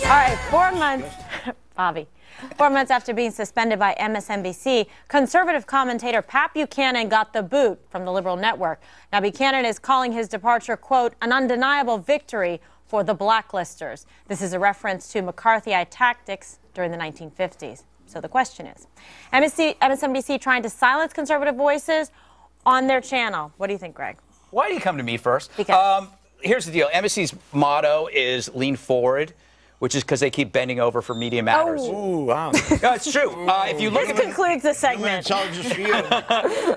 All right, 4 months, Bobby. 4 months after being suspended by MSNBC, conservative commentator Pat Buchanan got the boot from the liberal network. Now, Buchanan is calling his departure, quote, an undeniable victory for the blacklisters. This is a reference to McCarthyite tactics during the 1950s. So the question is, MSNBC trying to silence conservative voices on their channel. What do you think, Greg? Why do you come to me first? Because here's the deal. MSC's motto is lean forward, which is because they keep bending over for media matters. Oh. Ooh, wow. No, it's true. If you look This concludes the segment.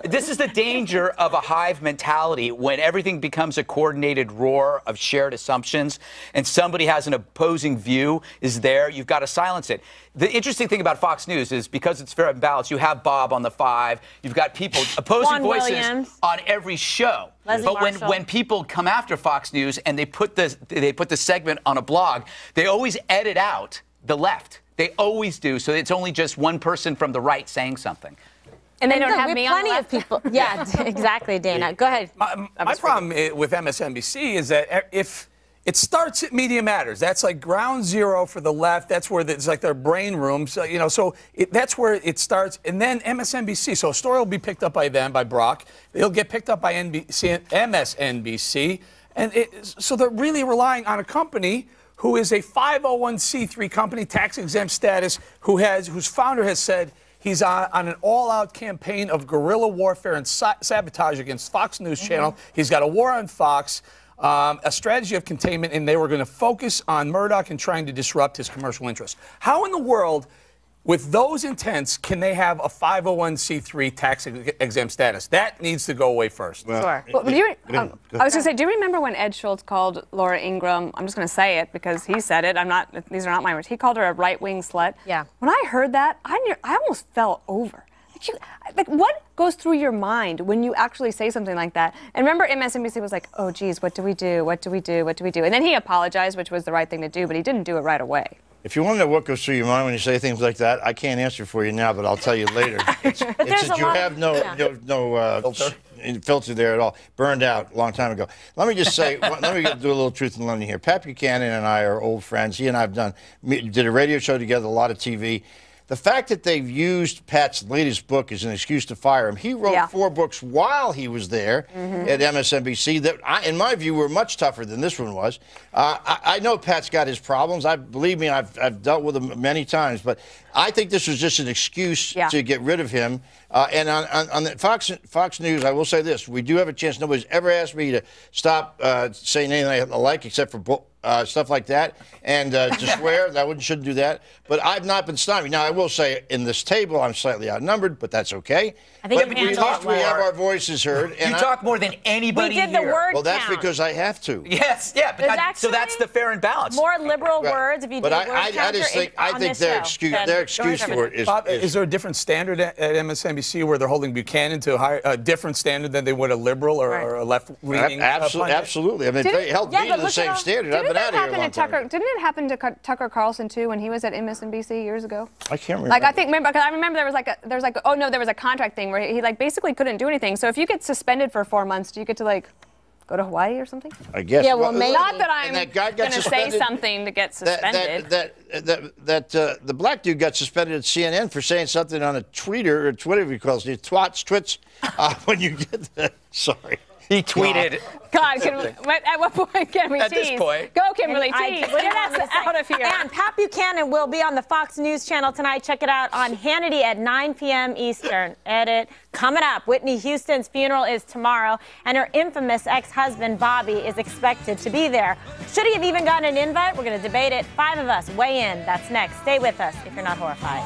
This is the danger of a hive mentality when everything becomes a coordinated roar of shared assumptions and somebody has an opposing view is there, you've got to silence it. The interesting thing about Fox News is because it's fair and balanced, you have Bob on the 5, you've got people, opposing voices Williams. on every show. Leslie But Marshall. when people come after Fox News and they put the segment on a blog, they always edit out the left. They always do. So it's only just one person from the right saying something. And they don't have me on the plenty left. of people. Yeah, exactly, Dana. Go ahead. My problem with MSNBC is that if it starts at Media Matters, that's like ground zero for the left. That's where it's like their brain room. So, you know, that's where it starts. And then MSNBC. So a story will be picked up by them, by Brock. It'll get picked up by MSNBC. And so they're really relying on a company who is a 501c3 company, tax-exempt status, whose founder has said he's on an all-out campaign of guerrilla warfare and sabotage against Fox News Channel. He's got a war on Fox, a strategy of containment, and they were going to focus on Murdoch and trying to disrupt his commercial interests. How in the world, with those intents, can they have a 501c3 tax-exempt status? That needs to go away first. Sure. Well, I was going to say, do you remember when Ed Schultz called Laura Ingraham, I'm just going to say it because he said it, these are not my words, he called her a right-wing slut. Yeah. When I heard that, I almost fell over. Like, what goes through your mind when you actually say something like that? And remember, MSNBC was like, oh, geez, what do we do? What do we do? What do we do? And then he apologized, which was the right thing to do, but he didn't do it right away. If you want to know what goes through your mind when you say things like that, I can't answer for you now, but I'll tell you later. It's that you have no filter there at all. Burned out a long time ago. Let me just say, let me do a little truth in London here. Pat Buchanan and I are old friends. He and I did a radio show together, a lot of TV. The fact that they've used Pat's latest book as an excuse to fire him, he wrote 4 books while he was there at MSNBC that, in my view, were much tougher than this one was. I know Pat's got his problems. Believe me, I've dealt with them many times, but I think this was just an excuse to get rid of him. And on the Fox News, I will say this. We do have a chance. Nobody's ever asked me to stop saying anything I like except for stuff like that, and to swear, shouldn't do that. But I've not been stymied. Now, I will say, in this table, I'm slightly outnumbered, but that's okay. I think but we have our voices heard. And you talk more than anybody here. We did the word Well, that's count. because I have to. Yes, yeah, but so that's the fair and balance. More liberal words if you do but word I just think their excuse for it is. Bob, is there a different standard at MSNBC where they're holding Buchanan to a different standard than they would a liberal or a left-leaning? Absolutely. I mean, they held me to the same standard. I've been out here a long time. Didn't it happen to Tucker Carlson too when he was at MSNBC years ago? I can't remember. Like I remember there was a contract thing where he basically couldn't do anything. So if you get suspended for 4 months, do you get to go to Hawaii or something? I guess. Yeah, well, maybe. Not that I'm going to say something to get suspended. The black dude got suspended at CNN for saying something on a tweeter or whatever he calls it, twits. When you get that, sorry. He tweeted. God, at what point can we tease? At this point. Go, Kimberly, tease. Get us out of here. And Pat Buchanan will be on the Fox News channel tonight. Check it out on Hannity at 9 p.m. Eastern. Edit. Coming up, Whitney Houston's funeral is tomorrow, and her infamous ex-husband, Bobby, is expected to be there. Should he have even gotten an invite? We're going to debate it. 5 of us weigh in. That's next. Stay with us if you're not horrified.